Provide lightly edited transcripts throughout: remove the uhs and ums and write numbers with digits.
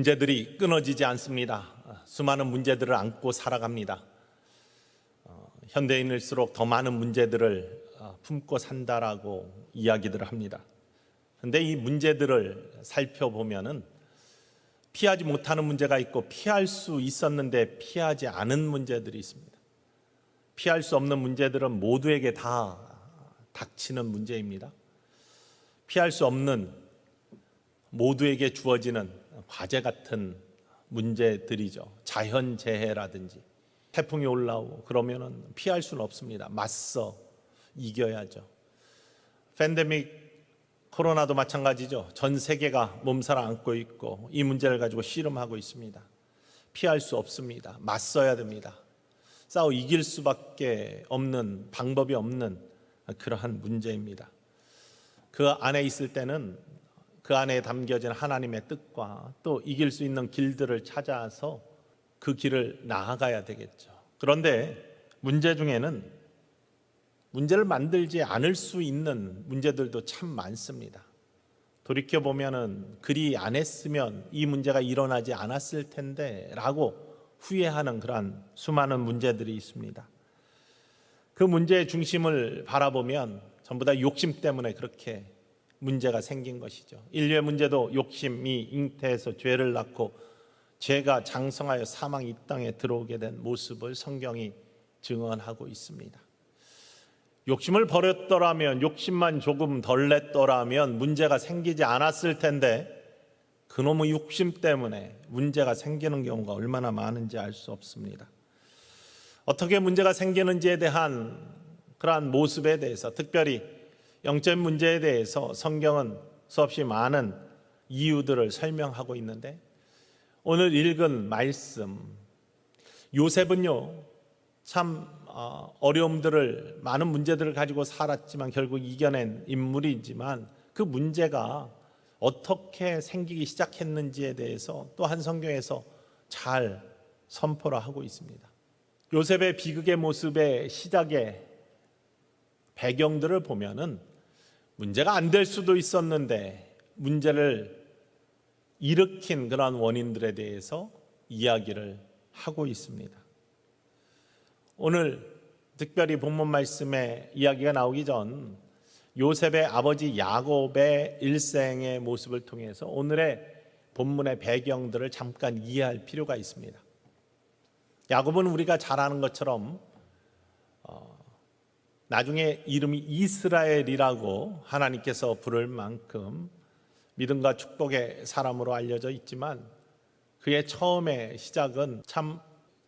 문제들이 끊어지지 않습니다. 수많은 문제들을 안고 살아갑니다. 현대인일수록 더 많은 문제들을 품고 산다라고 이야기들을 합니다. 그런데 이 문제들을 살펴보면은 피하지 못하는 문제가 있고 피할 수 있었는데 피하지 않은 문제들이 있습니다. 피할 수 없는 문제들은 모두에게 다 닥치는 문제입니다. 피할 수 없는 모두에게 주어지는 과제 같은 문제들이죠. 자연재해라든지 태풍이 올라오고 그러면은 피할 수는 없습니다. 맞서 이겨야죠. 팬데믹 코로나도 마찬가지죠. 전 세계가 몸살을 안고 있고 이 문제를 가지고 씨름하고 있습니다. 피할 수 없습니다. 맞서야 됩니다. 싸워 이길 수밖에 없는 방법이 없는 그러한 문제입니다. 그 안에 있을 때는 그 안에 담겨진 하나님의 뜻과 또 이길 수 있는 길들을 찾아서 그 길을 나아가야 되겠죠. 그런데 문제 중에는 문제를 만들지 않을 수 있는 문제들도 참 많습니다. 돌이켜보면은 그리 안 했으면 이 문제가 일어나지 않았을 텐데 라고 후회하는 그러한 수많은 문제들이 있습니다. 그 문제의 중심을 바라보면 전부 다 욕심 때문에 그렇게 문제가 생긴 것이죠. 인류의 문제도 욕심이 잉태해서 죄를 낳고 죄가 장성하여 사망이 이 땅에 들어오게 된 모습을 성경이 증언하고 있습니다. 욕심을 버렸더라면, 욕심만 조금 덜 냈더라면 문제가 생기지 않았을 텐데 그놈의 욕심 때문에 문제가 생기는 경우가 얼마나 많은지 알 수 없습니다. 어떻게 문제가 생기는지에 대한 그러한 모습에 대해서, 특별히 영적 문제에 대해서 성경은 수없이 많은 이유들을 설명하고 있는데, 오늘 읽은 말씀, 요셉은요 참 어려움들을, 많은 문제들을 가지고 살았지만 결국 이겨낸 인물이지만 그 문제가 어떻게 생기기 시작했는지에 대해서 또한 성경에서 잘 선포를 하고 있습니다. 요셉의 비극의 모습의 시작의 배경들을 보면은 문제가 안 될 수도 있었는데 문제를 일으킨 그러한 원인들에 대해서 이야기를 하고 있습니다. 오늘 특별히 본문 말씀에 이야기가 나오기 전 요셉의 아버지 야곱의 일생의 모습을 통해서 오늘의 본문의 배경들을 잠깐 이해할 필요가 있습니다. 야곱은 우리가 잘 아는 것처럼 나중에 이름이 이스라엘이라고 하나님께서 부를 만큼 믿음과 축복의 사람으로 알려져 있지만 그의 처음의 시작은 참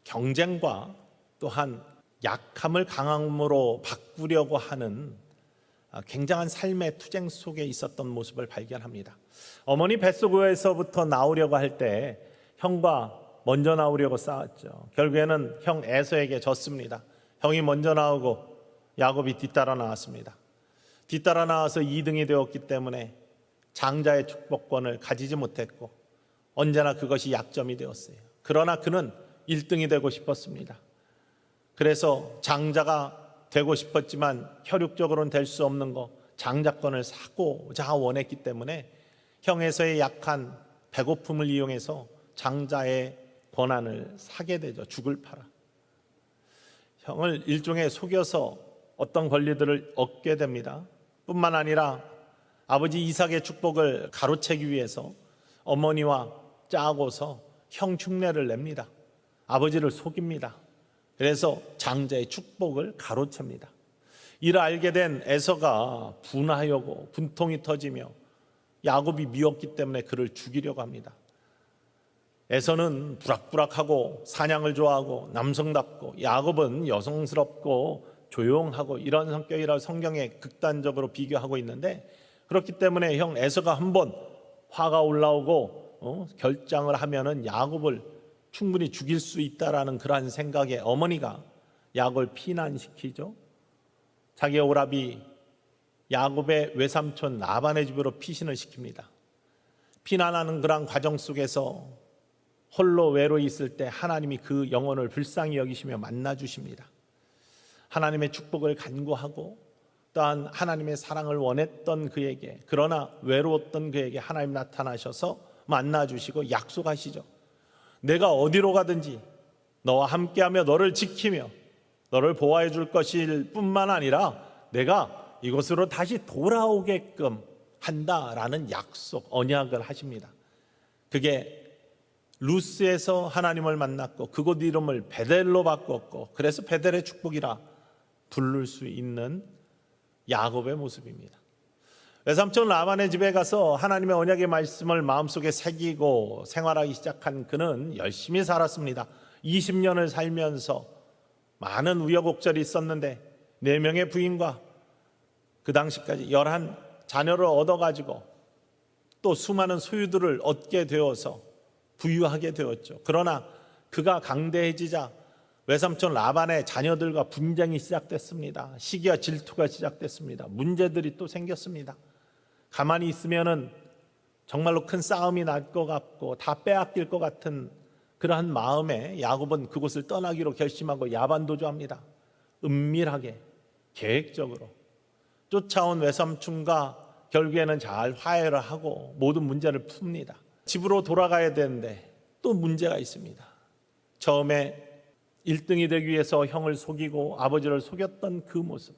경쟁과 또한 약함을 강함으로 바꾸려고 하는 굉장한 삶의 투쟁 속에 있었던 모습을 발견합니다. 어머니 뱃속에서부터 나오려고 할 때 형과 먼저 나오려고 싸웠죠. 결국에는 형 에서에게 졌습니다. 형이 먼저 나오고 야곱이 뒤따라 나왔습니다. 뒤따라 나와서 2등이 되었기 때문에 장자의 축복권을 가지지 못했고 언제나 그것이 약점이 되었어요. 그러나 그는 1등이 되고 싶었습니다. 그래서 장자가 되고 싶었지만 혈육적으로는 될 수 없는 거, 장자권을 사고자 원했기 때문에 형에서의 약한 배고픔을 이용해서 장자의 권한을 사게 되죠. 죽을 팔아. 형을 일종의 속여서 어떤 권리들을 얻게 됩니다. 뿐만 아니라 아버지 이삭의 축복을 가로채기 위해서 어머니와 짜고서 형 흉내를 냅니다. 아버지를 속입니다. 그래서 장자의 축복을 가로챕니다. 이를 알게 된 에서가 분하여고 분통이 터지며 야곱이 미웠기 때문에 그를 죽이려고 합니다. 에서는 부락부락하고 사냥을 좋아하고 남성답고 야곱은 여성스럽고 조용하고 이런 성격이라 성경에 극단적으로 비교하고 있는데, 그렇기 때문에 형 에서가 한번 화가 올라오고 결장을 하면은 야곱을 충분히 죽일 수 있다라는 그러한 생각에 어머니가 야곱을 피난시키죠. 자기의 오라비 야곱의 외삼촌 라반의 집으로 피신을 시킵니다. 피난하는 그러한 과정 속에서 홀로 외로이 있을 때 하나님이 그 영혼을 불쌍히 여기시며 만나주십니다. 하나님의 축복을 간구하고 또한 하나님의 사랑을 원했던 그에게, 그러나 외로웠던 그에게 하나님 나타나셔서 만나주시고 약속하시죠. 내가 어디로 가든지 너와 함께하며 너를 지키며 너를 보호해 줄 것일 뿐만 아니라 내가 이곳으로 다시 돌아오게끔 한다라는 약속, 언약을 하십니다. 그게 루스에서 하나님을 만났고 그곳 이름을 베델로 바꿨고 그래서 베델의 축복이라 부를 수 있는 야곱의 모습입니다. 외삼촌 라반의 집에 가서 하나님의 언약의 말씀을 마음속에 새기고 생활하기 시작한 그는 열심히 살았습니다. 20년을 살면서 많은 우여곡절이 있었는데 4명의 부인과 그 당시까지 11 자녀를 얻어가지고 또 수많은 소유들을 얻게 되어서 부유하게 되었죠. 그러나 그가 강대해지자 외삼촌 라반의 자녀들과 분쟁이 시작됐습니다. 시기와 질투가 시작됐습니다. 문제들이 또 생겼습니다. 가만히 있으면은 정말로 큰 싸움이 날 것 같고 다 빼앗길 것 같은 그러한 마음에 야곱은 그곳을 떠나기로 결심하고 야반도주합니다. 은밀하게 계획적으로 쫓아온 외삼촌과 결국에는 잘 화해를 하고 모든 문제를 풉니다. 집으로 돌아가야 되는데 또 문제가 있습니다. 처음에 1등이 되기 위해서 형을 속이고 아버지를 속였던 그 모습,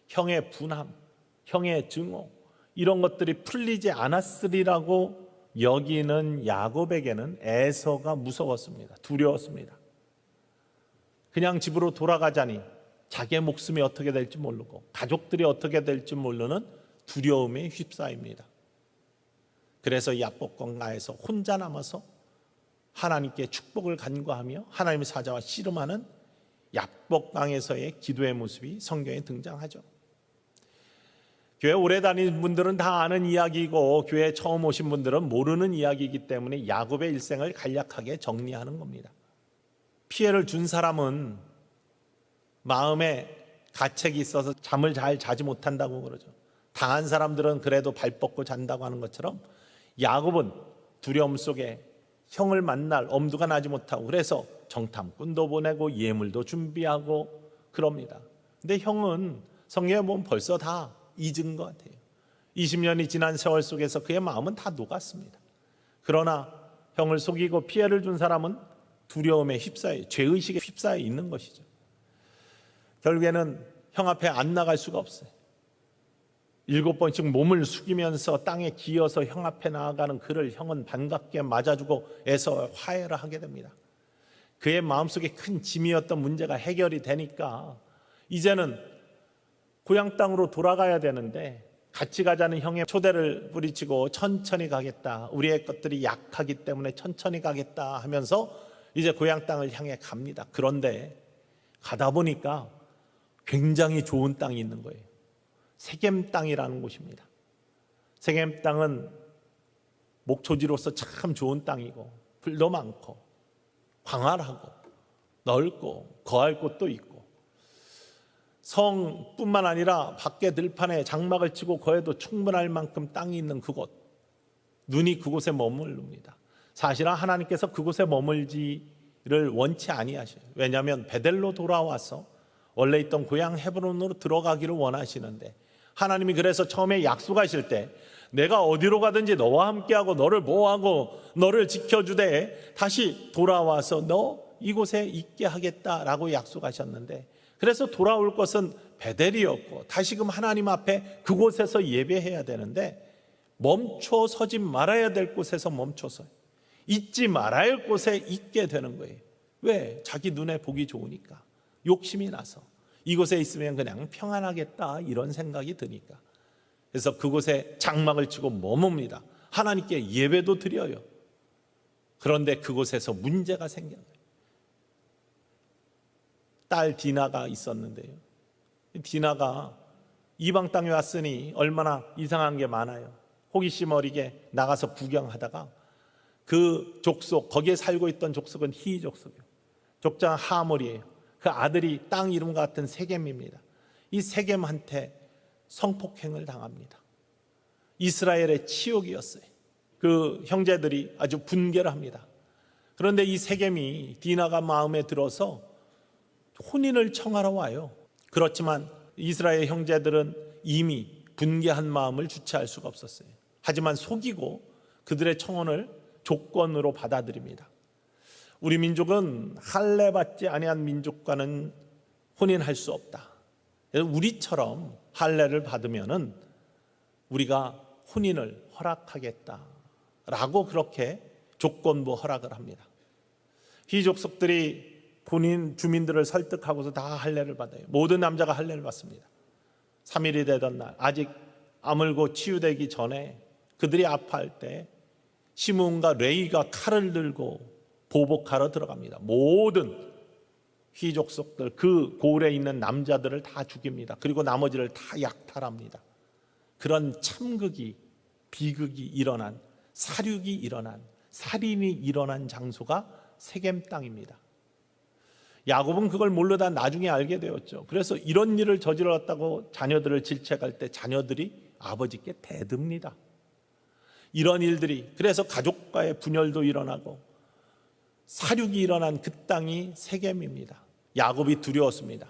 형의 분함, 형의 증오, 이런 것들이 풀리지 않았으리라고 여기는 야곱에게는 에서가 무서웠습니다. 두려웠습니다. 그냥 집으로 돌아가자니 자기의 목숨이 어떻게 될지 모르고 가족들이 어떻게 될지 모르는 두려움에 휩싸입니다. 그래서 야복강가에서 혼자 남아서 하나님께 축복을 간구하며 하나님의 사자와 씨름하는 야복강에서의 기도의 모습이 성경에 등장하죠. 교회 오래 다닌 분들은 다 아는 이야기이고 교회에 처음 오신 분들은 모르는 이야기이기 때문에 야곱의 일생을 간략하게 정리하는 겁니다. 피해를 준 사람은 마음에 가책이 있어서 잠을 잘 자지 못한다고 그러죠. 당한 사람들은 그래도 발 뻗고 잔다고 하는 것처럼 야곱은 두려움 속에 형을 만날 엄두가 나지 못하고 그래서 정탐꾼도 보내고 예물도 준비하고 그럽니다. 근데 형은 성경에 보면 벌써 다 잊은 것 같아요. 20년이 지난 세월 속에서 그의 마음은 다 녹았습니다. 그러나 형을 속이고 피해를 준 사람은 두려움에 휩싸여 죄의식에 휩싸여 있는 것이죠. 결국에는 형 앞에 안 나갈 수가 없어요. 7번씩 몸을 숙이면서 땅에 기어서 형 앞에 나아가는 그를 형은 반갑게 맞아주고 애써 화해를 하게 됩니다. 그의 마음속에 큰 짐이었던 문제가 해결이 되니까 이제는 고향 땅으로 돌아가야 되는데 같이 가자는 형의 초대를 뿌리치고 천천히 가겠다. 우리의 것들이 약하기 때문에 천천히 가겠다 하면서 이제 고향 땅을 향해 갑니다. 그런데 가다 보니까 굉장히 좋은 땅이 있는 거예요. 세겜 땅이라는 곳입니다. 세겜 땅은 목초지로서 참 좋은 땅이고 풀도 많고 광활하고 넓고 거할 곳도 있고 성뿐만 아니라 밖에 들판에 장막을 치고 거해도 충분할 만큼 땅이 있는 그곳, 눈이 그곳에 머무릅니다. 사실은 하나님께서 그곳에 머물지를 원치 아니하셔요. 왜냐하면 베델로 돌아와서 원래 있던 고향 헤브론으로 들어가기를 원하시는데 하나님이 그래서 처음에 약속하실 때 내가 어디로 가든지 너와 함께하고 너를 보호하고 너를 지켜주되 다시 돌아와서 너 이곳에 있게 하겠다라고 약속하셨는데 그래서 돌아올 것은 베델이었고 다시금 하나님 앞에 그곳에서 예배해야 되는데 멈춰 서지 말아야 될 곳에서 멈춰서 잊지 말아야 할 곳에 있게 되는 거예요. 왜? 자기 눈에 보기 좋으니까 욕심이 나서 이곳에 있으면 그냥 평안하겠다 이런 생각이 드니까 그래서 그곳에 장막을 치고 머뭅니다. 하나님께 예배도 드려요. 그런데 그곳에서 문제가 생겨요. 딸 디나가 있었는데요. 디나가 이방 땅에 왔으니 얼마나 이상한 게 많아요. 호기심 어리게 나가서 구경하다가 그 족속, 거기에 살고 있던 족속은 히 족속이에요. 족장 하몰이에요. 그 아들이 땅 이름과 같은 세겜입니다. 이 세겜한테 성폭행을 당합니다. 이스라엘의 치욕이었어요. 그 형제들이 아주 분개를 합니다. 그런데 이 세겜이 디나가 마음에 들어서 혼인을 청하러 와요. 그렇지만 이스라엘 형제들은 이미 분개한 마음을 주체할 수가 없었어요. 하지만 속이고 그들의 청혼을 조건으로 받아들입니다. 우리 민족은 할례 받지 아니한 민족과는 혼인할 수 없다. 우리처럼 할례를 받으면은 우리가 혼인을 허락하겠다라고 그렇게 조건부 허락을 합니다. 희족속들이 본인 주민들을 설득하고서 다 할례를 받아요. 모든 남자가 할례를 받습니다. 3일이 되던 날, 아직 아물고 치유되기 전에 그들이 아파할 때 시므온과 레위가 칼을 들고 보복하러 들어갑니다. 모든 희족속들, 그 고을에 있는 남자들을 다 죽입니다. 그리고 나머지를 다 약탈합니다. 그런 참극이, 비극이 일어난, 살육이 일어난, 살인이 일어난 장소가 세겜 땅입니다. 야곱은 그걸 모르다 나중에 알게 되었죠. 그래서 이런 일을 저질렀다고 자녀들을 질책할 때 자녀들이 아버지께 대듭니다. 이런 일들이, 그래서 가족과의 분열도 일어나고 살육이 일어난 그 땅이 세겜입니다. 야곱이 두려웠습니다.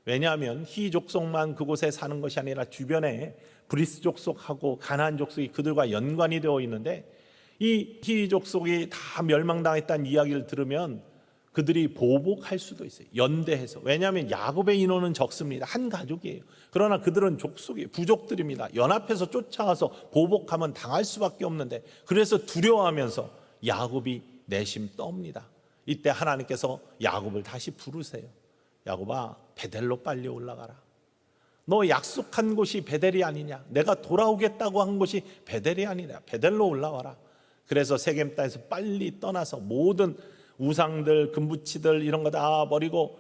왜냐하면 희족속만 그곳에 사는 것이 아니라 주변에 브리스 족속하고 가나안 족속이 그들과 연관이 되어 있는데, 이 희족속이 다 멸망당했다는 이야기를 들으면 그들이 보복할 수도 있어요. 연대해서. 왜냐하면 야곱의 인원은 적습니다. 한 가족이에요. 그러나 그들은 족속이에요. 부족들입니다. 연합해서 쫓아가서 보복하면 당할 수밖에 없는데, 그래서 두려워하면서 야곱이 내심 떱니다. 이때 하나님께서 야곱을 다시 부르세요. 야곱아, 베델로 빨리 올라가라. 너 약속한 곳이 베델이 아니냐? 내가 돌아오겠다고 한 곳이 베델이 아니냐? 베델로 올라와라. 그래서 세겜 땅에서 빨리 떠나서 모든 우상들, 금부치들 이런 거 다 버리고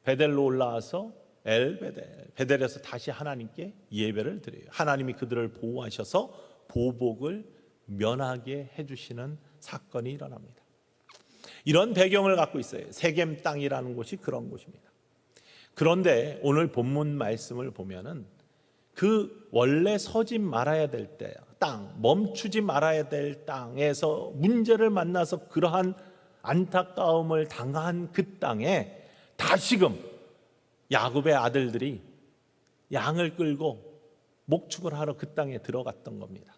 베델로 올라와서 엘베델, 베델에서 다시 하나님께 예배를 드려요. 하나님이 그들을 보호하셔서 보복을 면하게 해주시는 사건이 일어납니다. 이런 배경을 갖고 있어요. 세겜 땅이라는 곳이 그런 곳입니다. 그런데 오늘 본문 말씀을 보면은 그 원래 서지 말아야 될 때 땅, 멈추지 말아야 될 땅에서 문제를 만나서 그러한 안타까움을 당한 그 땅에 다시금 야곱의 아들들이 양을 끌고 목축을 하러 그 땅에 들어갔던 겁니다.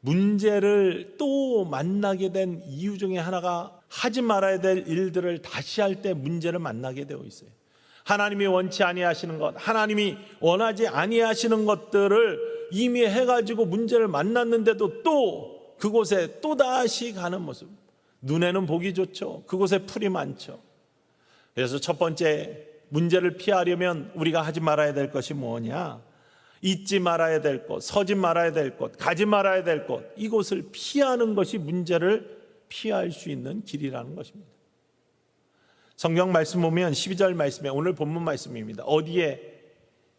문제를 또 만나게 된 이유 중에 하나가 하지 말아야 될 일들을 다시 할 때 문제를 만나게 되어 있어요. 하나님이 원치 아니하시는 것, 하나님이 원하지 아니하시는 것들을 이미 해가지고 문제를 만났는데도 또 그곳에 또다시 가는 모습. 눈에는 보기 좋죠. 그곳에 풀이 많죠. 그래서 첫 번째 문제를 피하려면 우리가 하지 말아야 될 것이 뭐냐? 잊지 말아야 될 것, 서지 말아야 될 것, 가지 말아야 될 것, 이곳을 피하는 것이 문제를 피할 수 있는 길이라는 것입니다. 성경 말씀 보면 12절 말씀에, 오늘 본문 말씀입니다. 어디에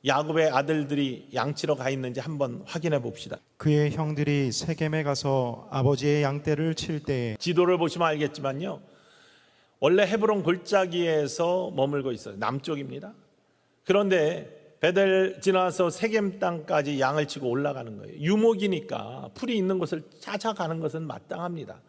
야곱의 아들들이 양치러 가 있는지 한번 확인해 봅시다. 그의 형들이 세겜에 가서 아버지의 양떼를 칠 때에, 지도를 보시면 알겠지만요, 원래 헤브론 골짜기에서 머물고 있어요. 남쪽입니다. 그런데 베델 지나서 세겜 땅까지 양을 치고 올라가는 거예요. 유목이니까 풀이 있는 곳을 찾아가는 것은 마땅합니다.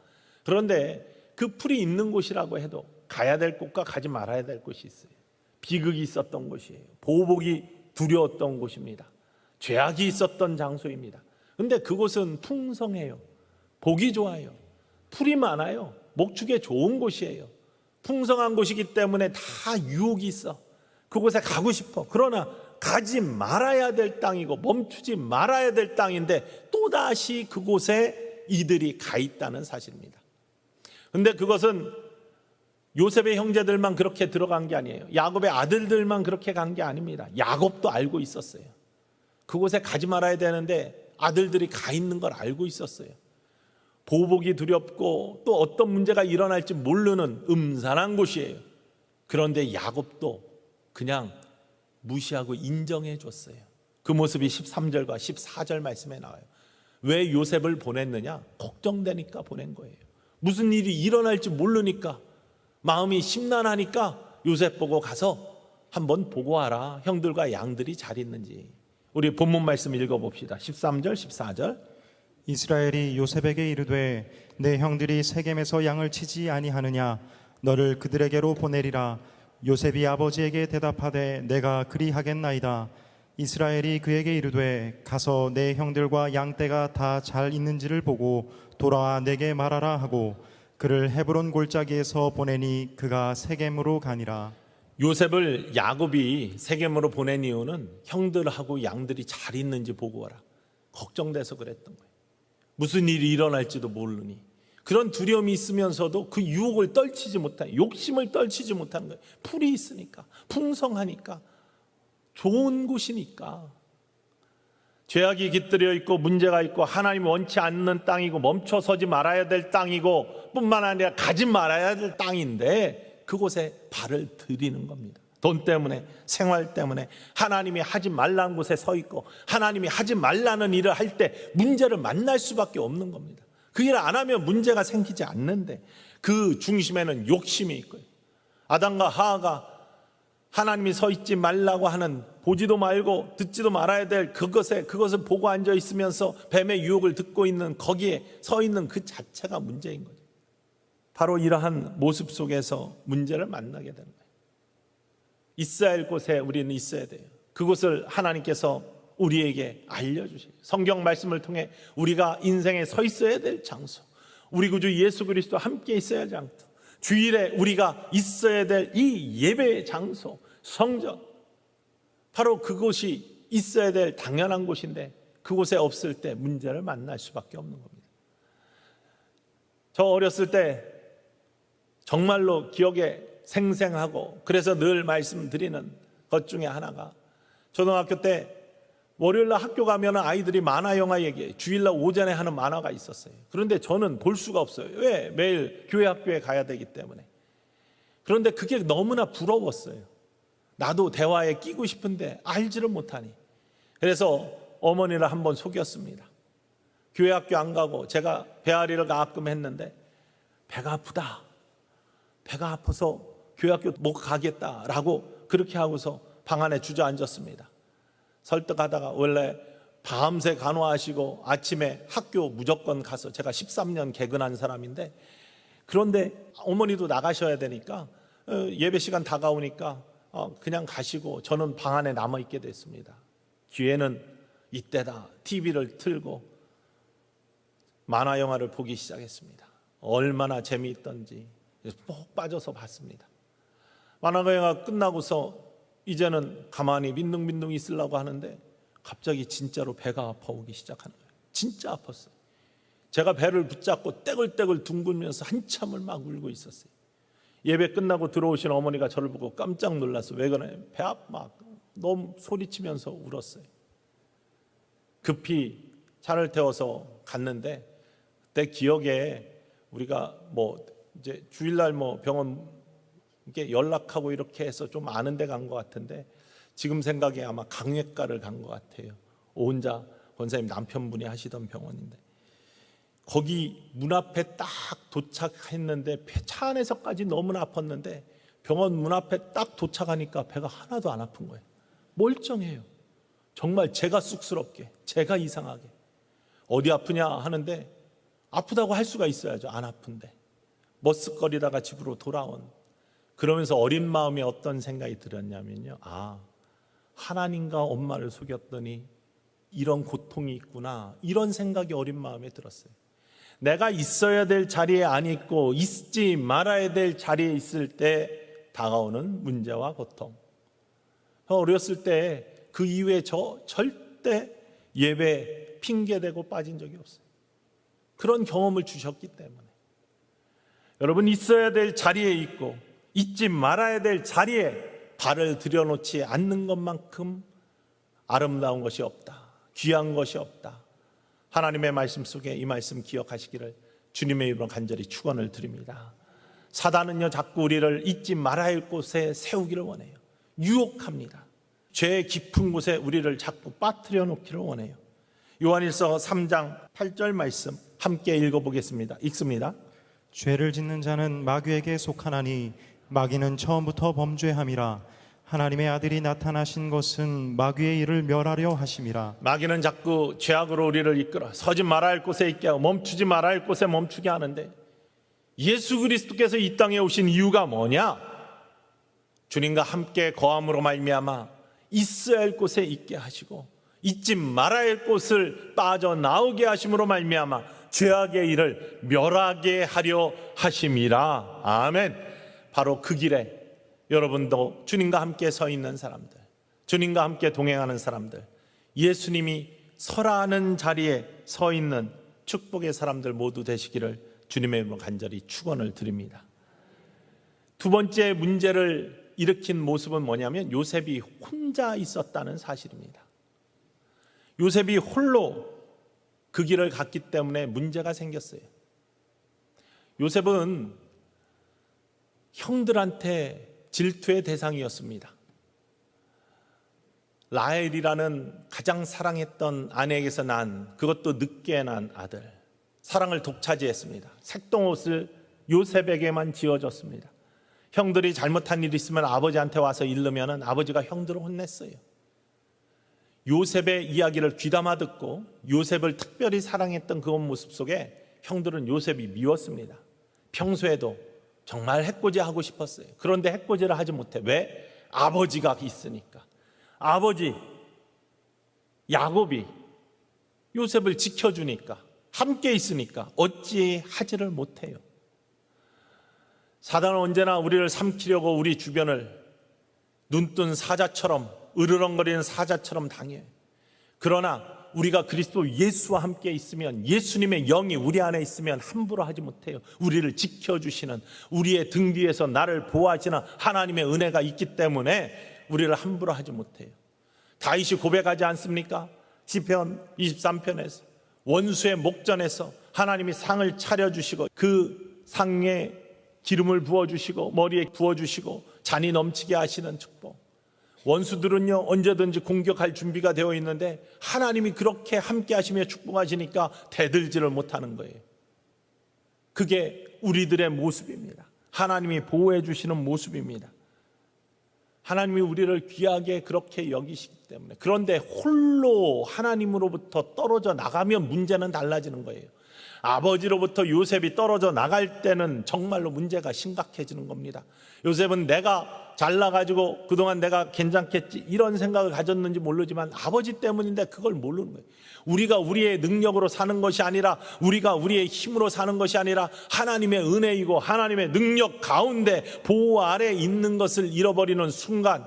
그런데 그 풀이 있는 곳이라고 해도 가야 될 곳과 가지 말아야 될 곳이 있어요. 비극이 있었던 곳이에요. 보복이 두려웠던 곳입니다. 죄악이 있었던 장소입니다. 그런데 그곳은 풍성해요. 보기 좋아요. 풀이 많아요. 목축에 좋은 곳이에요. 풍성한 곳이기 때문에 다 유혹이 있어. 그곳에 가고 싶어. 그러나 가지 말아야 될 땅이고 멈추지 말아야 될 땅인데 또다시 그곳에 이들이 가 있다는 사실입니다. 그런데 그것은 요셉의 형제들만 그렇게 들어간 게 아니에요. 야곱의 아들들만 그렇게 간 게 아닙니다. 야곱도 알고 있었어요. 그곳에 가지 말아야 되는데 아들들이 가 있는 걸 알고 있었어요. 보복이 두렵고 또 어떤 문제가 일어날지 모르는 음산한 곳이에요. 그런데 야곱도 그냥 무시하고 인정해 줬어요. 그 모습이 13절과 14절 말씀에 나와요. 왜 요셉을 보냈느냐? 걱정되니까 보낸 거예요. 무슨 일이 일어날지 모르니까, 마음이 심란하니까 요셉 보고 가서 한번 보고 와라. 형들과 양들이 잘 있는지. 우리 본문 말씀 읽어봅시다. 13절 14절. 이스라엘이 요셉에게 이르되 내 형들이 세겜에서 양을 치지 아니하느냐? 너를 그들에게로 보내리라. 요셉이 아버지에게 대답하되 내가 그리하겠나이다. 이스라엘이 그에게 이르되 가서 내 형들과 양떼가 다 잘 있는지를 보고 돌아와 내게 말하라 하고 그를 헤브론 골짜기에서 보내니 그가 세겜으로 가니라. 요셉을 야곱이 세겜으로 보낸 이유는 형들하고 양들이 잘 있는지 보고 와라, 걱정돼서 그랬던 거예요. 무슨 일이 일어날지도 모르니 그런 두려움이 있으면서도 그 유혹을 떨치지 못하는, 욕심을 떨치지 못하는 거예요. 풀이 있으니까, 풍성하니까, 좋은 곳이니까. 죄악이 깃들여 있고 문제가 있고 하나님 원치 않는 땅이고 멈춰서지 말아야 될 땅이고 뿐만 아니라 가지 말아야 될 땅인데 그곳에 발을 들이는 겁니다. 돈 때문에, 생활 때문에 하나님이 하지 말라는 곳에 서 있고 하나님이 하지 말라는 일을 할 때 문제를 만날 수밖에 없는 겁니다. 그 일을 안 하면 문제가 생기지 않는데 그 중심에는 욕심이 있고요. 아담과 하와가 하나님이 서 있지 말라고 하는, 보지도 말고 듣지도 말아야 될 그것을 보고 앉아 있으면서 뱀의 유혹을 듣고 있는, 거기에 서 있는 그 자체가 문제인 거죠. 바로 이러한 모습 속에서 문제를 만나게 되는 거예요. 있어야 할 곳에 우리는 있어야 돼요. 그곳을 하나님께서 우리에게 알려주세요. 성경 말씀을 통해 우리가 인생에 서 있어야 될 장소, 우리 구주 예수 그리스도와 함께 있어야 할 장소, 주일에 우리가 있어야 될 이 예배의 장소, 성전, 바로 그곳이 있어야 될 당연한 곳인데 그곳에 없을 때 문제를 만날 수밖에 없는 겁니다. 저 어렸을 때 정말로 기억에 생생하고 그래서 늘 말씀드리는 것 중에 하나가, 초등학교 때 월요일날 학교 가면 아이들이 만화 영화 얘기해. 주일날 오전에 하는 만화가 있었어요. 그런데 저는 볼 수가 없어요. 왜? 매일 교회 학교에 가야 되기 때문에. 그런데 그게 너무나 부러웠어요. 나도 대화에 끼고 싶은데 알지를 못하니. 그래서 어머니를 한번 속였습니다. 교회 학교 안 가고 제가 배앓이를 가끔 했는데 배가 아프다, 배가 아파서 교회 학교 못 가겠다라고 그렇게 하고서 방 안에 주저앉았습니다. 설득하다가 원래 밤새 간호하시고 아침에 학교 무조건 가서, 제가 13년 개근한 사람인데, 그런데 어머니도 나가셔야 되니까 예배 시간 다가오니까 그냥 가시고 저는 방 안에 남아있게 됐습니다. 기회는 이때다. TV를 틀고 만화 영화를 보기 시작했습니다. 얼마나 재미있던지 푹 빠져서 봤습니다. 만화 영화 끝나고서 이제는 가만히 민둥민둥 있으려고 하는데 갑자기 진짜로 배가 아파오기 시작하는 거예요. 진짜 아팠어요. 제가 배를 붙잡고 떼굴떼굴 둥글면서 한참을 막 울고 있었어요. 예배 끝나고 들어오신 어머니가 저를 보고 깜짝 놀랐어요. 왜 그래? 배 아파. 막 너무 소리치면서 울었어요. 급히 차를 태워서 갔는데 그때 기억에 우리가 이제 주일날 병원 이렇게 연락하고 이렇게 해서 좀 아는 데 간 것 같은데, 지금 생각에 아마 강외과를 간 것 같아요. 오은자 권사님 남편분이 하시던 병원인데, 거기 문 앞에 딱 도착했는데 차 안에서까지 너무나 아팠는데 병원 문 앞에 딱 도착하니까 배가 하나도 안 아픈 거예요. 멀쩡해요. 정말 제가 쑥스럽게, 제가 이상하게 어디 아프냐 하는데 아프다고 할 수가 있어야죠. 안 아픈데 머쓱거리다가 집으로 돌아온, 그러면서 어린 마음에 어떤 생각이 들었냐면요, 하나님과 엄마를 속였더니 이런 고통이 있구나, 이런 생각이 어린 마음에 들었어요. 내가 있어야 될 자리에 안 있고 있지 말아야 될 자리에 있을 때 다가오는 문제와 고통. 어렸을 때 그 이후에 저 절대 예배 핑계대고 빠진 적이 없어요. 그런 경험을 주셨기 때문에. 여러분, 있어야 될 자리에 있고 잊지 말아야 될 자리에 발을 들여놓지 않는 것만큼 아름다운 것이 없다, 귀한 것이 없다. 하나님의 말씀 속에 이 말씀 기억하시기를 주님의 이름으로 간절히 축원을 드립니다. 사단은요, 자꾸 우리를 잊지 말아야 할 곳에 세우기를 원해요. 유혹합니다. 죄의 깊은 곳에 우리를 자꾸 빠뜨려 놓기를 원해요. 요한일서 3장 8절 말씀 함께 읽어보겠습니다. 읽습니다. 죄를 짓는 자는 마귀에게 속하나니 마귀는 처음부터 범죄함이라. 하나님의 아들이 나타나신 것은 마귀의 일을 멸하려 하심이라. 마귀는 자꾸 죄악으로 우리를 이끌어 서지 말아야 할 곳에 있게 하고 멈추지 말아야 할 곳에 멈추게 하는데, 예수 그리스도께서 이 땅에 오신 이유가 뭐냐? 주님과 함께 거함으로 말미암아 있어야 할 곳에 있게 하시고 잊지 말아야 할 곳을 빠져나오게 하심으로 말미암아 죄악의 일을 멸하게 하려 하심이라. 아멘. 바로 그 길에 여러분도 주님과 함께 서 있는 사람들, 주님과 함께 동행하는 사람들, 예수님이 서라는 자리에 서 있는 축복의 사람들 모두 되시기를 주님의 이름으로 간절히 축원을 드립니다. 두 번째 문제를 일으킨 모습은 뭐냐면 요셉이 혼자 있었다는 사실입니다. 요셉이 홀로 그 길을 갔기 때문에 문제가 생겼어요. 요셉은 형들한테 질투의 대상이었습니다. 라헬이라는 가장 사랑했던 아내에게서 난, 그것도 늦게 난 아들, 사랑을 독차지했습니다. 색동옷을 요셉에게만 지어줬습니다. 형들이 잘못한 일이 있으면 아버지한테 와서 일르면 아버지가 형들을 혼냈어요. 요셉의 이야기를 귀담아 듣고 요셉을 특별히 사랑했던 그 모습 속에 형들은 요셉이 미웠습니다. 평소에도 정말 해코지 하고 싶었어요. 그런데 해코지를 하지 못해. 왜? 아버지가 있으니까. 아버지 야곱이 요셉을 지켜주니까, 함께 있으니까 어찌 하지를 못해요. 사단은 언제나 우리를 삼키려고 우리 주변을 눈뜬 사자처럼, 으르렁거리는 사자처럼 당해요. 그러나 우리가 그리스도 예수와 함께 있으면, 예수님의 영이 우리 안에 있으면 함부로 하지 못해요. 우리를 지켜주시는, 우리의 등 뒤에서 나를 보호하시는 하나님의 은혜가 있기 때문에 우리를 함부로 하지 못해요. 다윗이 고백하지 않습니까? 시편 23편에서 원수의 목전에서 하나님이 상을 차려주시고 그 상에 기름을 부어주시고 머리에 부어주시고 잔이 넘치게 하시는 축복. 원수들은요 언제든지 공격할 준비가 되어 있는데 하나님이 그렇게 함께 하시며 축복하시니까 대들지를 못하는 거예요. 그게 우리들의 모습입니다. 하나님이 보호해 주시는 모습입니다. 하나님이 우리를 귀하게 그렇게 여기시기 때문에. 그런데 홀로 하나님으로부터 떨어져 나가면 문제는 달라지는 거예요. 아버지로부터 요셉이 떨어져 나갈 때는 정말로 문제가 심각해지는 겁니다. 요셉은 내가 잘나가지고 그동안 내가 괜찮겠지 이런 생각을 가졌는지 모르지만 아버지 때문인데 그걸 모르는 거예요. 우리가 우리의 능력으로 사는 것이 아니라, 우리가 우리의 힘으로 사는 것이 아니라 하나님의 은혜이고 하나님의 능력 가운데 보호 아래 있는 것을 잃어버리는 순간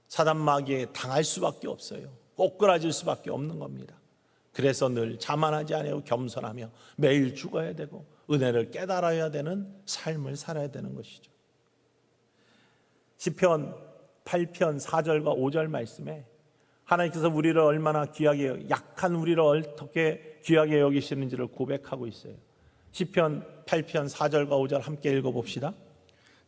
사단 마귀에 당할 수밖에 없어요. 꼬꾸라질 수밖에 없는 겁니다. 그래서 늘 자만하지 아니하고 겸손하며 매일 죽어야 되고 은혜를 깨달아야 되는 삶을 살아야 되는 것이죠. 시편 8편 4절과 5절 말씀에 하나님께서 우리를 얼마나 귀하게, 약한 우리를 어떻게 귀하게 여기시는지를 고백하고 있어요. 시편 8편 4절과 5절 함께 읽어봅시다.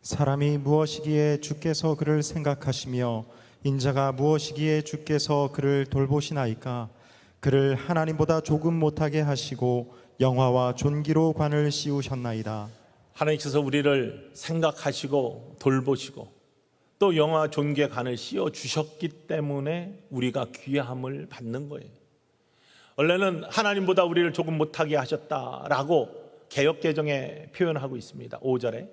사람이 무엇이기에 주께서 그를 생각하시며 인자가 무엇이기에 주께서 그를 돌보시나이까. 그를 하나님보다 조금 못하게 하시고 영화와 존귀로 관을 씌우셨나이다. 하나님께서 우리를 생각하시고 돌보시고 또 영화 존귀의 관을 씌워 주셨기 때문에 우리가 귀함을 받는 거예요. 원래는 하나님보다 우리를 조금 못하게 하셨다라고 개역개정에 표현하고 있습니다. 5절에.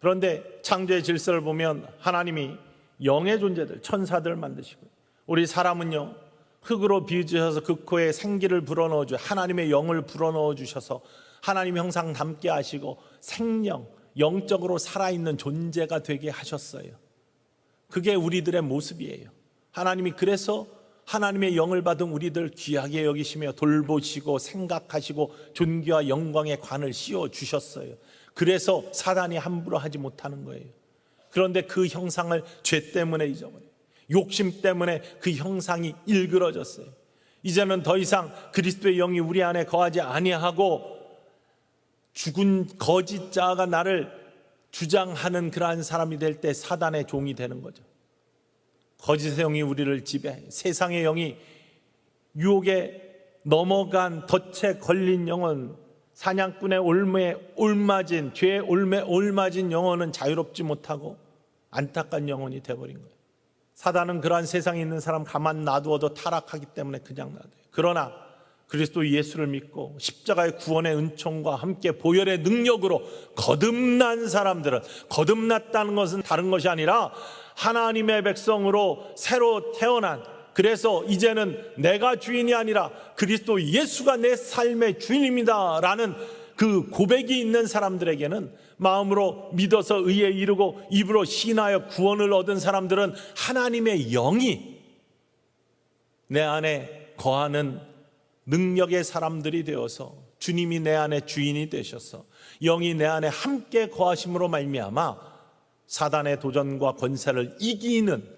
그런데 창조의 질서를 보면 하나님이 영의 존재들, 천사들을 만드시고 우리 사람은요 흙으로 비유주셔서 그 코에 생기를 불어넣어 주셔서 하나님의 영을 불어넣어 주셔서 하나님 형상 담게 하시고 생명, 영적으로 살아있는 존재가 되게 하셨어요. 그게 우리들의 모습이에요. 하나님이 그래서 하나님의 영을 받은 우리들 귀하게 여기시며 돌보시고 생각하시고 존귀와 영광의 관을 씌워 주셨어요. 그래서 사단이 함부로 하지 못하는 거예요. 그런데 그 형상을 죄 때문에 잊어버려요. 욕심 때문에 그 형상이 일그러졌어요. 이제는 더 이상 그리스도의 영이 우리 안에 거하지 아니하고 죽은 거짓 자가 나를 주장하는 그러한 사람이 될 때 사단의 종이 되는 거죠. 거짓의 영이 우리를 지배해. 세상의 영이 유혹에 넘어간 덫에 걸린 영혼, 사냥꾼의 올매에 올맞은, 죄의 올매에 올맞은 영혼은 자유롭지 못하고 안타까운 영혼이 되어버린 거예요. 사단은 그러한 세상에 있는 사람 가만 놔두어도 타락하기 때문에 그냥 놔둬요. 그러나 그리스도 예수를 믿고 십자가의 구원의 은총과 함께 보혈의 능력으로 거듭난 사람들은, 거듭났다는 것은 다른 것이 아니라 하나님의 백성으로 새로 태어난 그래서 이제는 내가 주인이 아니라 그리스도 예수가 내 삶의 주인입니다 라는 그 고백이 있는 사람들에게는, 마음으로 믿어서 의에 이르고 입으로 신하여 구원을 얻은 사람들은 하나님의 영이 내 안에 거하는 능력의 사람들이 되어서 주님이 내 안에 주인이 되셔서 영이 내 안에 함께 거하심으로 말미암아 사단의 도전과 권세를 이기는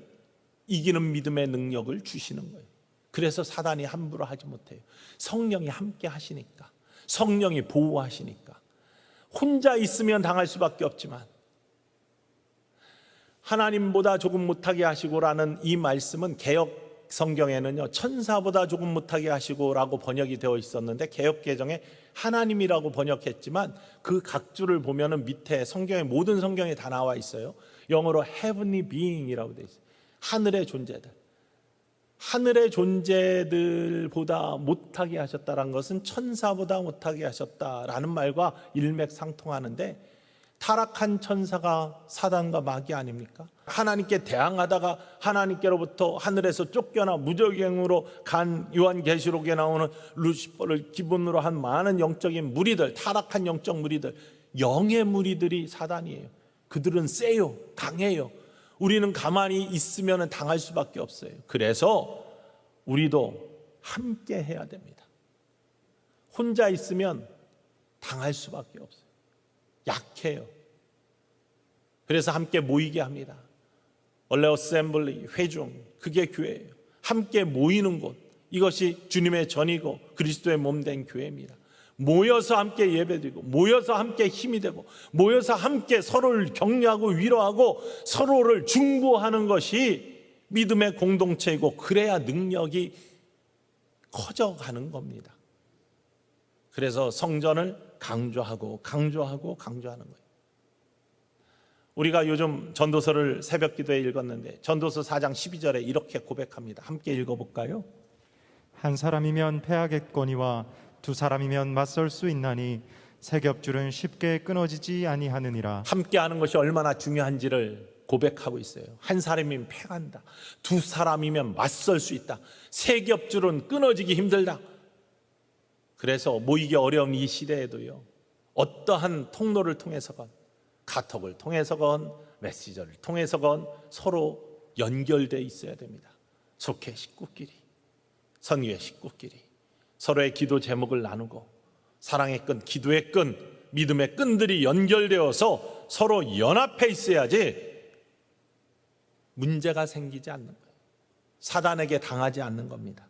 믿음의 능력을 주시는 거예요. 그래서 사단이 함부로 하지 못해요. 성령이 함께 하시니까, 성령이 보호하시니까. 혼자 있으면 당할 수밖에 없지만 하나님보다 조금 못하게 하시고라는 이 말씀은 개역 성경에는요, 천사보다 조금 못하게 하시고라고 번역이 되어 있었는데 개역 개정에 하나님이라고 번역했지만 그 각주를 보면은 밑에 성경에, 모든 성경에 다 나와 있어요. 영어로 heavenly being이라고 되어 있어요. 하늘의 존재들. 하늘의 존재들보다 못하게 하셨다는 것은 천사보다 못하게 하셨다라는 말과 일맥상통하는데, 타락한 천사가 사단과 마귀 아닙니까? 하나님께 대항하다가 하나님께로부터 하늘에서 쫓겨나 무적행으로 간 요한계시록에 나오는 루시퍼를 기본으로 한 많은 영적인 무리들, 타락한 영적 무리들, 영의 무리들이 사단이에요. 그들은 세요, 강해요. 우리는 가만히 있으면 당할 수밖에 없어요. 그래서 우리도 함께 해야 됩니다. 혼자 있으면 당할 수밖에 없어요. 약해요. 그래서 함께 모이게 합니다. 원래 어셈블리, 회중, 그게 교회예요. 함께 모이는 곳, 이것이 주님의 전이고 그리스도의 몸된 교회입니다. 모여서 함께 예배드리고, 모여서 함께 힘이 되고, 모여서 함께 서로를 격려하고 위로하고 서로를 중보하는 것이 믿음의 공동체이고, 그래야 능력이 커져가는 겁니다. 그래서 성전을 강조하고 강조하는 거예요. 우리가 요즘 전도서를 새벽 기도에 읽었는데 전도서 4장 12절에 이렇게 고백합니다. 함께 읽어볼까요? 한 사람이면 패하겠거니와 두 사람이면 맞설 수 있나니 세 겹줄은 쉽게 끊어지지 아니하느니라. 함께하는 것이 얼마나 중요한지를 고백하고 있어요. 한 사람이면 패한다, 두 사람이면 맞설 수 있다, 세 겹줄은 끊어지기 힘들다. 그래서 모이기 어려운 이 시대에도요, 어떠한 통로를 통해서건, 카톡을 통해서건 메시저를 통해서건 서로 연결되어 있어야 됩니다. 속회 식구끼리, 선교의 식구끼리 서로의 기도 제목을 나누고, 사랑의 끈, 기도의 끈, 믿음의 끈들이 연결되어서 서로 연합해 있어야지 문제가 생기지 않는 거예요. 사단에게 당하지 않는 겁니다.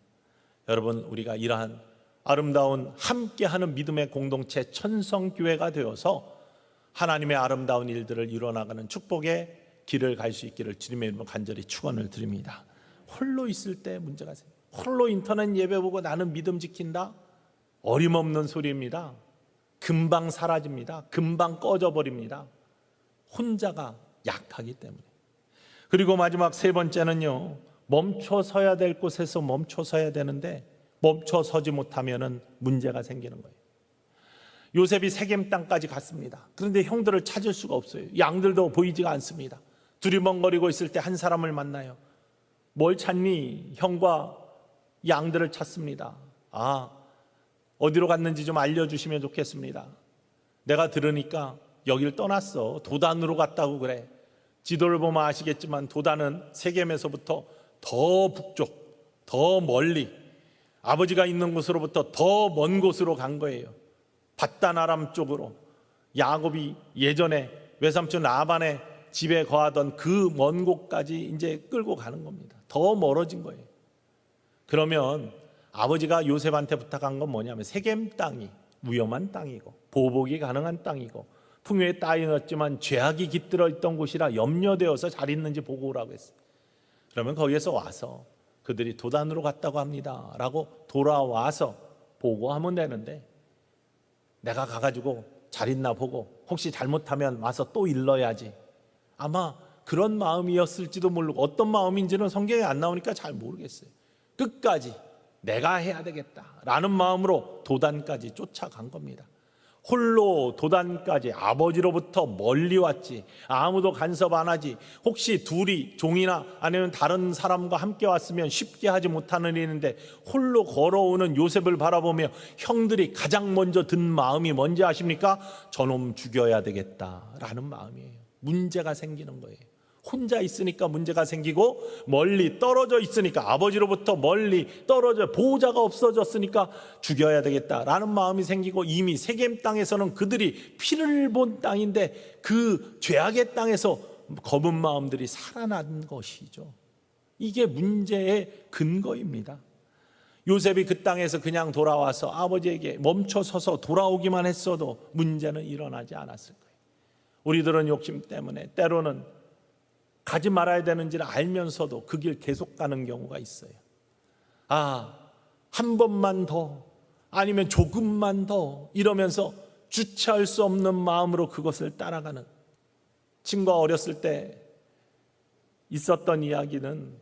여러분, 우리가 이러한 아름다운 함께하는 믿음의 공동체 천성교회가 되어서 하나님의 아름다운 일들을 이뤄나가는 축복의 길을 갈 수 있기를 주님의 이름으로 간절히 축원을 드립니다. 홀로 있을 때 문제가 생겨요. 홀로 인터넷 예배 보고 나는 믿음 지킨다? 어림없는 소리입니다. 금방 사라집니다. 금방 꺼져버립니다. 혼자가 약하기 때문에. 그리고 마지막 세 번째는요, 멈춰서야 될 곳에서 멈춰서야 되는데 멈춰서지 못하면 문제가 생기는 거예요. 요셉이 세겜 땅까지 갔습니다. 그런데 형들을 찾을 수가 없어요. 양들도 보이지가 않습니다. 두리번거리고 있을 때 한 사람을 만나요. 뭘 찾니? 형과 양들을 찾습니다. 아, 어디로 갔는지 좀 알려주시면 좋겠습니다. 내가 들으니까 여길 떠났어. 도단으로 갔다고 그래. 지도를 보면 아시겠지만 도단은 세겜에서부터 더 북쪽, 더 멀리, 아버지가 있는 곳으로부터 더 먼 곳으로 간 거예요. 밧단 아람 쪽으로. 야곱이 예전에 외삼촌 라반의 집에 거하던 그 먼 곳까지 이제 끌고 가는 겁니다. 더 멀어진 거예요. 그러면 아버지가 요셉한테 부탁한 건 뭐냐면, 세겜 땅이 위험한 땅이고 보복이 가능한 땅이고 풍요의 땅이었지만 죄악이 깃들어 있던 곳이라 염려되어서 잘 있는지 보고 오라고 했어요. 그러면 거기에서 와서 그들이 도단으로 갔다고 합니다 라고 돌아와서 보고하면 되는데, 내가 가가지고 잘 있나 보고 혹시 잘못하면 와서 또 일러야지, 아마 그런 마음이었을지도 모르고, 어떤 마음인지는 성경에 안 나오니까 잘 모르겠어요. 끝까지 내가 해야 되겠다라는 마음으로 도단까지 쫓아간 겁니다. 홀로 도단까지 아버지로부터 멀리 왔지. 아무도 간섭 안 하지. 혹시 둘이 종이나 아니면 다른 사람과 함께 왔으면 쉽게 하지 못하는 일인데 홀로 걸어오는 요셉을 바라보며 형들이 가장 먼저 든 마음이 뭔지 아십니까? 저놈 죽여야 되겠다라는 마음이에요. 문제가 생기는 거예요. 혼자 있으니까 문제가 생기고, 멀리 떨어져 있으니까, 아버지로부터 멀리 떨어져 보호자가 없어졌으니까 죽여야 되겠다라는 마음이 생기고, 이미 세겜 땅에서는 그들이 피를 본 땅인데 그 죄악의 땅에서 검은 마음들이 살아난 것이죠. 이게 문제의 근거입니다. 요셉이 그 땅에서 그냥 돌아와서 아버지에게 멈춰서서 돌아오기만 했어도 문제는 일어나지 않았을 거예요. 우리들은 욕심 때문에 때로는 가지 말아야 되는지를 알면서도 그 길 계속 가는 경우가 있어요. 한 번만 더, 아니면 조금만 더, 이러면서 주체할 수 없는 마음으로 그것을 따라가는. 친구가 어렸을 때 있었던 이야기는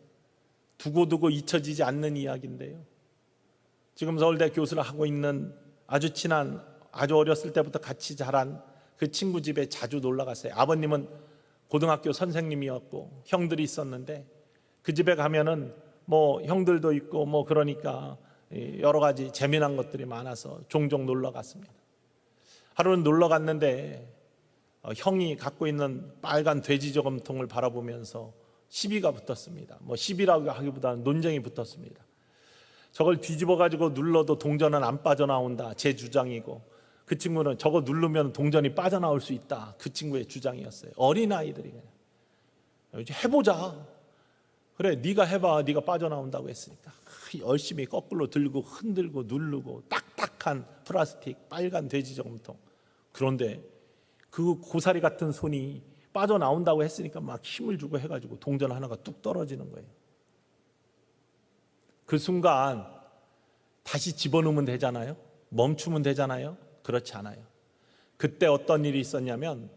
두고두고 잊혀지지 않는 이야기인데요, 지금 서울대 교수를 하고 있는 아주 친한, 아주 어렸을 때부터 같이 자란 그 친구 집에 자주 놀러 갔어요. 아버님은 고등학교 선생님이었고 형들이 있었는데, 그 집에 가면은 뭐 형들도 있고 뭐 그러니까 여러 가지 재미난 것들이 많아서 종종 놀러 갔습니다. 하루는 놀러 갔는데 형이 갖고 있는 빨간 돼지 저금통을 바라보면서 시비가 붙었습니다. 뭐 시비라고 하기보다는 논쟁이 붙었습니다. 저걸 뒤집어 가지고 눌러도 동전은 안 빠져나온다, 제 주장이고, 그 친구는 저거 누르면 동전이 빠져나올 수 있다, 그 친구의 주장이었어요. 어린아이들이 그냥 이제 해보자, 그래 네가 해봐, 네가 빠져나온다고 했으니까 열심히 거꾸로 들고 흔들고 누르고, 딱딱한 플라스틱 빨간 돼지 저금통. 그런데 그 고사리 같은 손이 빠져나온다고 했으니까 막 힘을 주고 해가지고 동전 하나가 뚝 떨어지는 거예요. 그 순간 다시 집어넣으면 되잖아요, 멈추면 되잖아요. 그렇지 않아요. 그때 어떤 일이 있었냐면,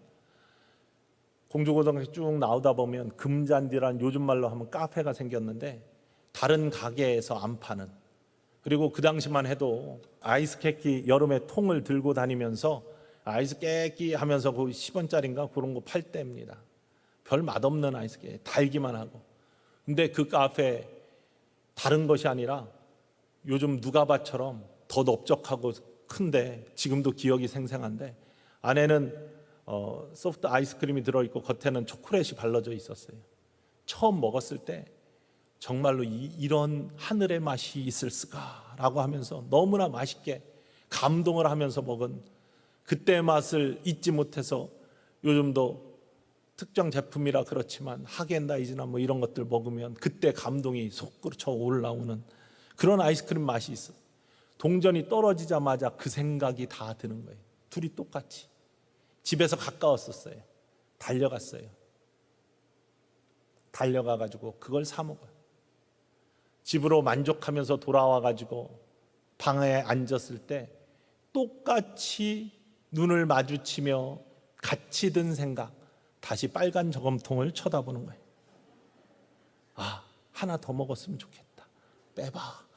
공주고등학교 쭉 나오다 보면 금잔디란, 요즘 말로 하면 카페가 생겼는데, 다른 가게에서 안 파는, 그리고 그 당시만 해도 아이스 깨끼 여름에 통을 들고 다니면서 아이스 깨끼 하면서 그 10원짜리인가 그런 거 팔 때입니다. 별 맛없는 아이스 깨끼, 달기만 하고. 근데 그 카페 다른 것이 아니라 요즘 누가바처럼 더 넓적하고 큰데, 지금도 기억이 생생한데, 안에는 소프트 아이스크림이 들어있고 겉에는 초콜릿이 발라져 있었어요. 처음 먹었을 때 정말로 이런 하늘의 맛이 있을 수가라고 하면서 너무나 맛있게 감동을 하면서 먹은 그때의 맛을 잊지 못해서, 요즘도 특정 제품이라 그렇지만 하겐다이즈나 뭐 이런 것들 먹으면 그때 감동이 솟구쳐 올라오는 그런 아이스크림 맛이 있어. 동전이 떨어지자마자 그 생각이 다 드는 거예요. 둘이 똑같이 집에서 가까웠었어요. 달려갔어요. 달려가가지고 그걸 사 먹어요. 집으로 만족하면서 돌아와가지고 방에 앉았을 때 똑같이 눈을 마주치며 같이 든 생각, 다시 빨간 저금통을 쳐다보는 거예요. 하나 더 먹었으면 좋겠다, 빼봐.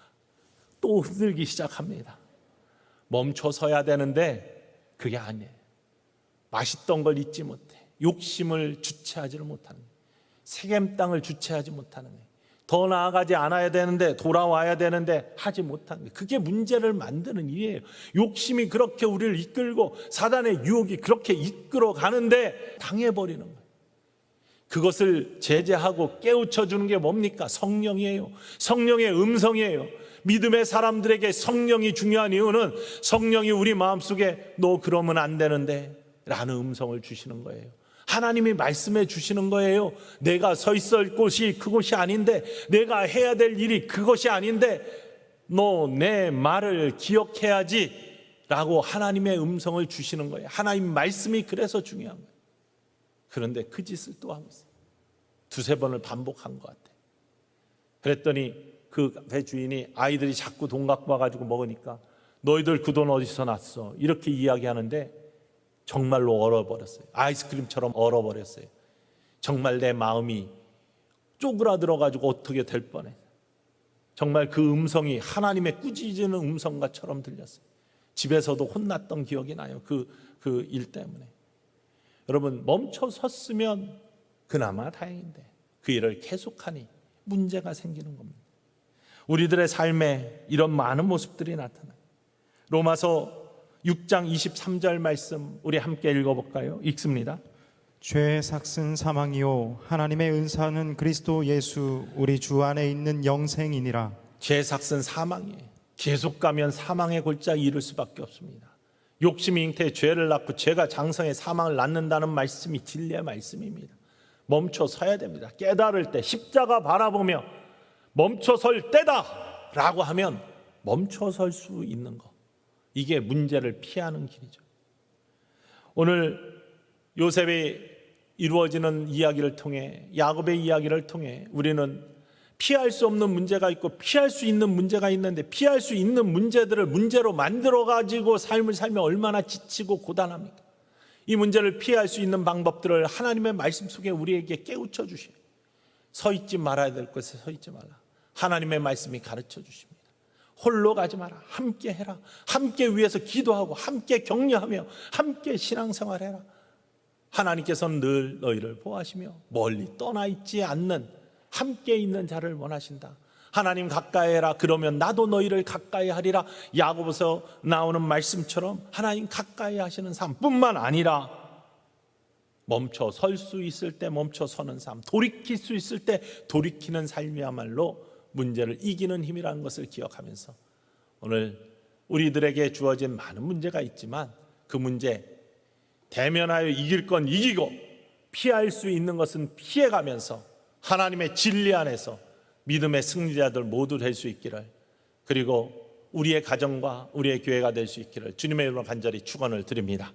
또 흔들기 시작합니다. 멈춰서야 되는데 그게 아니에요. 맛있던 걸 잊지 못해, 욕심을 주체하지를 못하는 거예요. 세겜 땅을 주체하지 못하는 거예요. 더 나아가지 않아야 되는데, 돌아와야 되는데 하지 못하는 거예요. 그게 문제를 만드는 일이에요. 욕심이 그렇게 우리를 이끌고 사단의 유혹이 그렇게 이끌어 가는데 당해버리는 거예요. 그것을 제재하고 깨우쳐 주는 게 뭡니까? 성령이에요. 성령의 음성이에요. 믿음의 사람들에게 성령이 중요한 이유는, 성령이 우리 마음속에 너 그러면 안 되는데 라는 음성을 주시는 거예요. 하나님이 말씀해 주시는 거예요. 내가 서 있을 곳이 그곳이 아닌데, 내가 해야 될 일이 그것이 아닌데 너 내 말을 기억해야지 라고 하나님의 음성을 주시는 거예요. 하나님 말씀이 그래서 중요한 거예요. 그런데 그 짓을 또 하고 있어요. 두세 번을 반복한 것 같아요. 그랬더니 그 배 주인이 아이들이 자꾸 돈 갖고 와가지고 먹으니까, 너희들 그 돈 어디서 났어? 이렇게 이야기하는데 정말로 얼어버렸어요. 아이스크림처럼 얼어버렸어요. 정말 내 마음이 쪼그라들어가지고 어떻게 될 뻔해. 정말 그 음성이 하나님의 꾸짖는 음성과처럼 들렸어요. 집에서도 혼났던 기억이 나요. 그 일 때문에. 여러분, 멈춰 섰으면 그나마 다행인데 그 일을 계속하니 문제가 생기는 겁니다. 우리들의 삶에 이런 많은 모습들이 나타나요. 로마서 6장 23절 말씀 우리 함께 읽어볼까요? 읽습니다. 죄의 삭은 사망이요 하나님의 은사는 그리스도 예수 우리 주 안에 있는 영생이니라. 죄의 삭은 사망이에요. 계속 가면 사망의 골짜기 이를 수밖에 없습니다. 욕심이 잉태에 죄를 낳고 죄가 장성에 사망을 낳는다는 말씀이 진리의 말씀입니다. 멈춰 서야 됩니다. 깨달을 때 십자가 바라보며 멈춰 설 때다 라고 하면 멈춰 설 수 있는 것, 이게 문제를 피하는 길이죠. 오늘 요셉이 이루어지는 이야기를 통해, 야곱의 이야기를 통해 우리는 피할 수 없는 문제가 있고 피할 수 있는 문제가 있는데, 피할 수 있는 문제들을 문제로 만들어 가지고 삶을 살면 얼마나 지치고 고단합니까? 이 문제를 피할 수 있는 방법들을 하나님의 말씀 속에 우리에게 깨우쳐 주셔요. 서 있지 말아야 될 곳에 서 있지 말라. 하나님의 말씀이 가르쳐 주십니다. 홀로 가지 마라. 함께 해라. 함께 위해서 기도하고 함께 격려하며 함께 신앙생활해라. 하나님께서는 늘 너희를 보호하시며 멀리 떠나 있지 않는 함께 있는 자를 원하신다. 하나님 가까이 해라. 그러면 나도 너희를 가까이 하리라. 야고보서 나오는 말씀처럼 하나님 가까이 하시는 삶뿐만 아니라 멈춰 설 수 있을 때 멈춰 서는 삶, 돌이킬 수 있을 때 돌이키는 삶이야말로 문제를 이기는 힘이라는 것을 기억하면서 오늘 우리들에게 주어진 많은 문제가 있지만 그 문제 대면하여 이길 건 이기고 피할 수 있는 것은 피해가면서 하나님의 진리 안에서 믿음의 승리자들 모두 될 수 있기를, 그리고 우리의 가정과 우리의 교회가 될 수 있기를 주님의 이름으로 간절히 축원을 드립니다.